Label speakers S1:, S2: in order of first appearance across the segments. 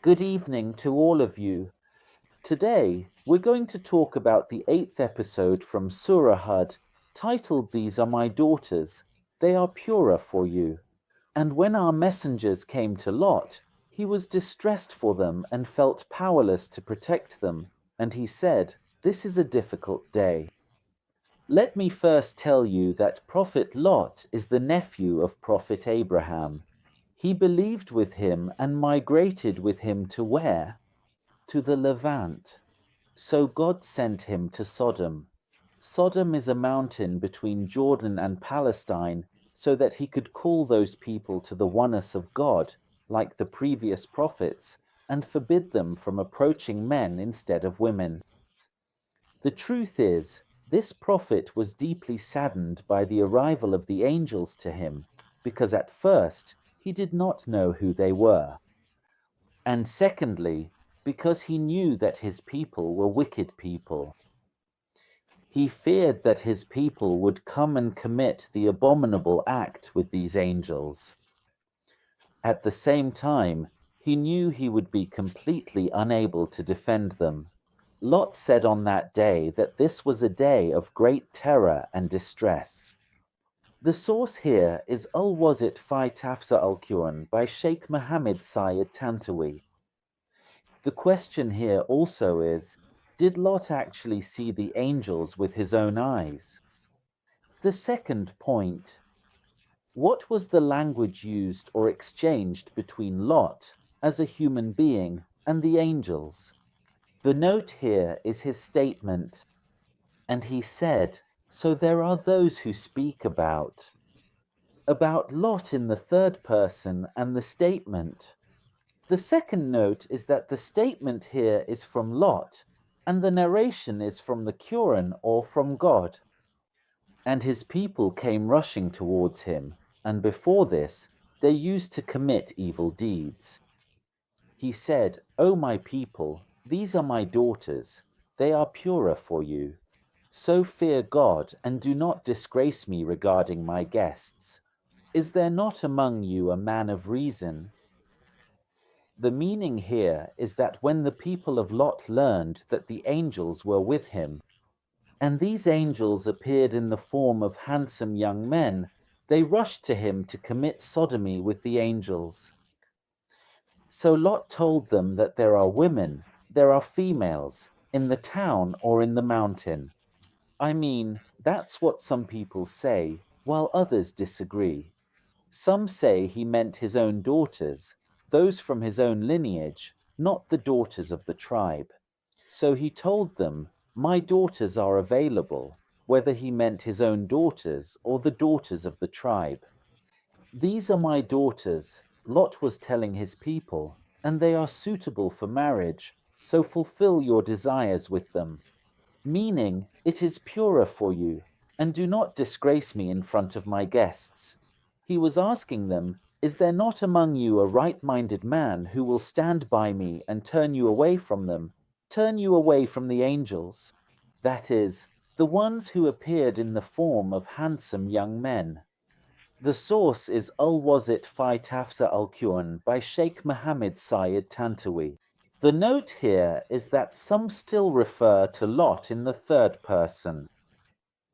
S1: Good evening to all of you. Today, we're going to talk about the 8th episode from Surah Hud, titled These Are My Daughters, They Are Purer for You. And when our messengers came to Lot, he was distressed for them and felt powerless to protect them, and he said, "This is a difficult day." Let me first tell you that Prophet Lot is the nephew of Prophet Abraham. He believed with him and migrated with him to where? To the Levant. So God sent him to Sodom. Sodom is a mountain between Jordan and Palestine, so that he could call those people to the oneness of God, like the previous prophets, and forbid them from approaching men instead of women. The truth is, this prophet was deeply saddened by the arrival of the angels to him, because at first he did not know who they were. And secondly, because he knew that his people were wicked people. He feared that his people would come and commit the abominable act with these angels. At the same time, he knew he would be completely unable to defend them. Lot said on that day that this was a day of great terror and distress. The source here is Al-Wazit fi Tafsir al-Quran by Sheikh Mohammed Syed Tantawi. The question here also is, did Lot actually see the angels with his own eyes? The second point, what was the language used or exchanged between Lot, as a human being, and the angels? The note here is his statement, and he said, so there are those who speak about Lot in the third person and the statement. The second note is that the statement here is from Lot, and the narration is from the Quran or from God. And his people came rushing towards him, and before this, they used to commit evil deeds. He said, O my people, these are my daughters, they are purer for you. So fear God and do not disgrace me regarding my guests. Is there not among you a man of reason? The meaning here is that when the people of Lot learned that the angels were with him, and these angels appeared in the form of handsome young men, they rushed to him to commit sodomy with the angels. So Lot told them that there are women, there are females, in the town or in the mountain. I mean, that's what some people say, while others disagree. Some say he meant his own daughters, those from his own lineage, not the daughters of the tribe. So he told them, my daughters are available, whether he meant his own daughters or the daughters of the tribe. These are my daughters, Lot was telling his people, and they are suitable for marriage, so fulfill your desires with them. Meaning, it is purer for you, and do not disgrace me in front of my guests. He was asking them, is there not among you a right-minded man who will stand by me and turn you away from them, turn you away from the angels? That is, the ones who appeared in the form of handsome young men. The source is Al-Wazit fi Tafsir al-Quran by Sheikh Mohammed Syed Tantawi. The note here is that some still refer to Lot in the third person.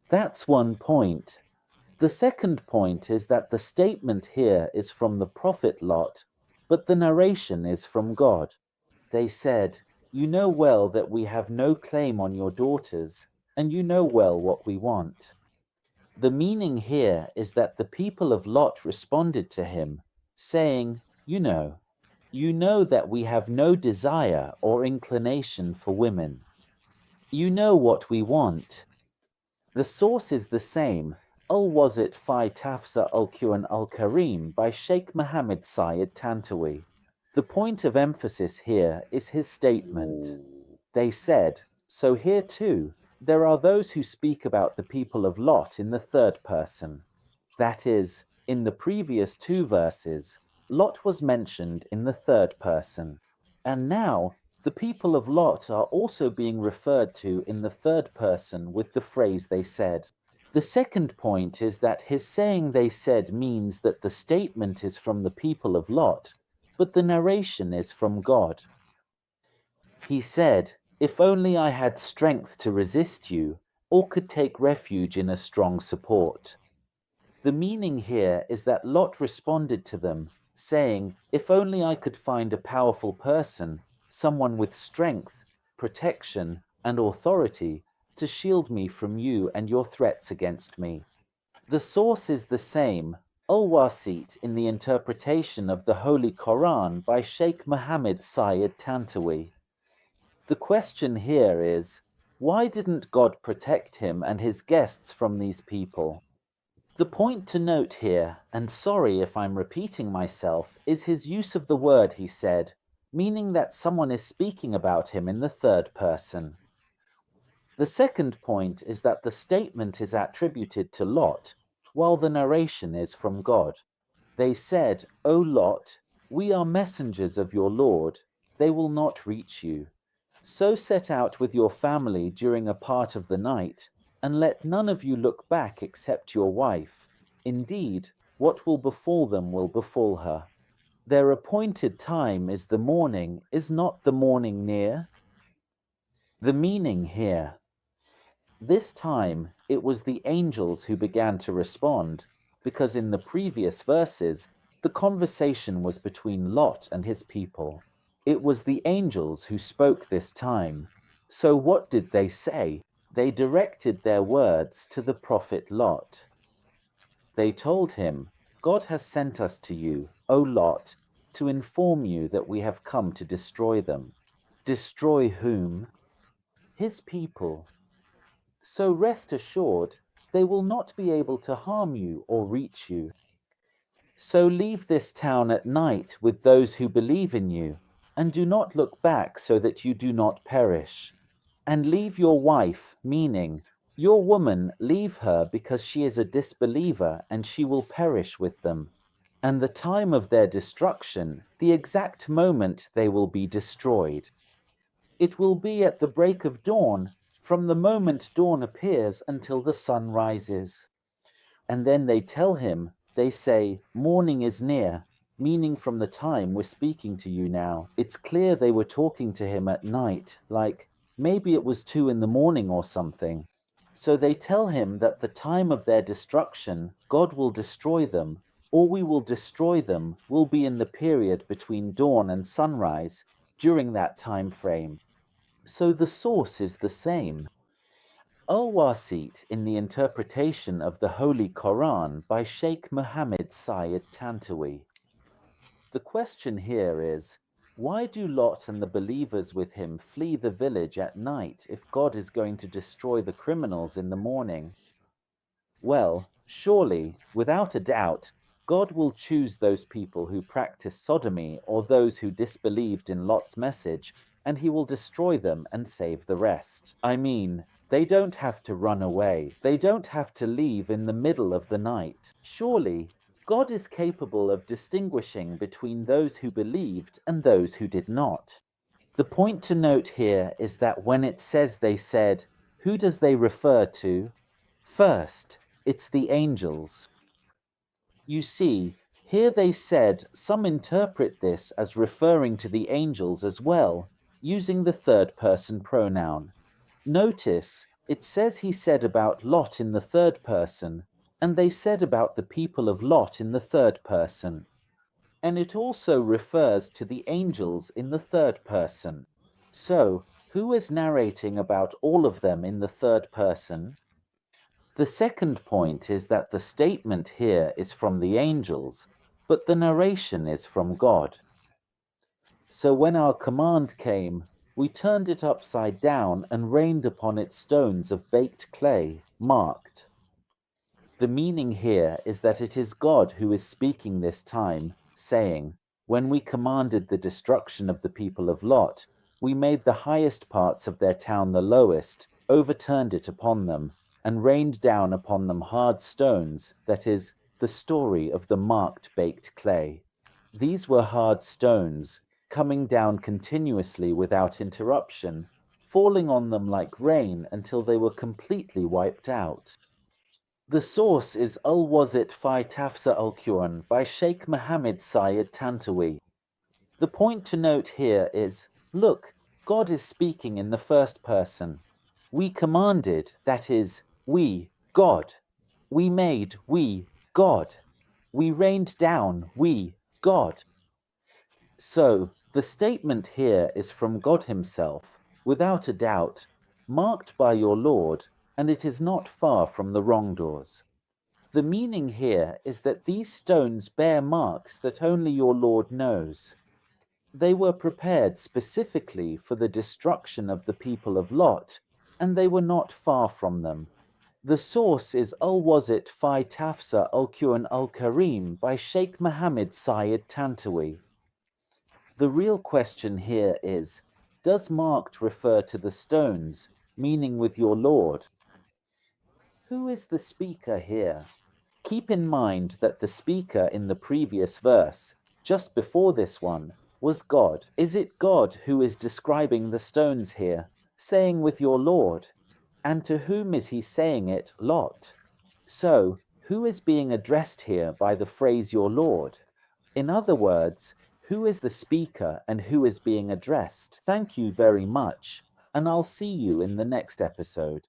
S1: That's one point. The second point is that the statement here is from the Prophet Lot, but the narration is from God. They said, you know well that we have no claim on your daughters, and you know well what we want. The meaning here is that the people of Lot responded to him, saying, you know that we have no desire or inclination for women. You know what we want. The source is the same, Al-Wazit fi Tafsir al-Quran al-Karim by Sheikh Mohammed Syed Tantawi. The point of emphasis here is his statement. They said, so here too, there are those who speak about the people of Lot in the third person. That is, in the previous two verses, Lot was mentioned in the third person. And now, the people of Lot are also being referred to in the third person with the phrase they said. The second point is that his saying they said means that the statement is from the people of Lot, but the narration is from God. He said, "If only I had strength to resist you, or could take refuge in a strong support." The meaning here is that Lot responded to them, saying, "If only I could find a powerful person, someone with strength, protection, and authority, to shield me from you and your threats against me." The source is the same, al-Wasit, in the interpretation of the Holy Quran by Sheikh Mohammed Syed Tantawi. The question here is, why didn't God protect him and his guests from these people? The point to note here, and sorry if I'm repeating myself, is his use of the word he said, meaning that someone is speaking about him in the third person. The second point is that the statement is attributed to Lot, while the narration is from God. They said, "O Lot, we are messengers of your Lord, they will not reach you. So set out with your family during a part of the night, and let none of you look back except your wife. Indeed, what will befall them will befall her. Their appointed time is the morning, is not the morning near?" The meaning here. This time, it was the angels who began to respond, because in the previous verses, the conversation was between Lot and his people. It was the angels who spoke this time. So what did they say? They directed their words to the prophet Lot. They told him, "God has sent us to you, O Lot, to inform you that we have come to destroy them." Destroy whom? His people. So rest assured, they will not be able to harm you or reach you. So leave this town at night with those who believe in you, and do not look back so that you do not perish. And leave your wife, meaning, your woman, leave her because she is a disbeliever and she will perish with them. And the time of their destruction, the exact moment they will be destroyed. It will be at the break of dawn, from the moment dawn appears until the sun rises. And then they tell him, they say, "Morning is near," meaning from the time we're speaking to you now. It's clear they were talking to him at night, like maybe it was 2 in the morning or something. So they tell him that the time of their destruction, God will destroy them, or we will destroy them, will be in the period between dawn and sunrise, during that time frame. So the source is the same. Al-Wasit in the interpretation of the Holy Quran by Sheikh Mohammed Syed Tantawi. The question here is, why do Lot and the believers with him flee the village at night if God is going to destroy the criminals in the morning? Well, surely, without a doubt, God will choose those people who practice sodomy or those who disbelieved in Lot's message, and he will destroy them and save the rest. I mean, they don't have to run away. They don't have to leave in the middle of the night. Surely, God is capable of distinguishing between those who believed and those who did not. The point to note here is that when it says they said, who does they refer to? First, it's the angels. You see, here they said, some interpret this as referring to the angels as well, using the third person pronoun. Notice, it says he said about Lot in the third person, and they said about the people of Lot in the third person. And it also refers to the angels in the third person. So, who is narrating about all of them in the third person? The second point is that the statement here is from the angels, but the narration is from God. So when our command came, we turned it upside down and rained upon it stones of baked clay, marked. The meaning here is that it is God who is speaking this time, saying, when we commanded the destruction of the people of Lot, we made the highest parts of their town the lowest, overturned it upon them, and rained down upon them hard stones, that is, the story of the marked baked clay. These were hard stones, coming down continuously without interruption, falling on them like rain until they were completely wiped out. The source is Al-Wazit fi Tafsir al-Quran by Sheikh Mohammed Syed Tantawi. The point to note here is, look, God is speaking in the first person. We commanded, that is, we, God. We made, we, God. We rained down, we, God. So, the statement here is from God himself, without a doubt, marked by your Lord, and it is not far from the wrongdoers. The meaning here is that these stones bear marks that only your Lord knows. They were prepared specifically for the destruction of the people of Lot, and they were not far from them. The source is Al-Wazit fi Tafsir al-Quran al-Karim by Sheikh Mohammed Syed Tantawi. The real question here is, does marked refer to the stones, meaning with your Lord? Who is the speaker here? Keep in mind that the speaker in the previous verse, just before this one, was God. Is it God who is describing the stones here, saying with your Lord? And to whom is he saying it, Lot? So, who is being addressed here by the phrase your Lord? In other words, who is the speaker and who is being addressed? Thank you very much, and I'll see you in the next episode.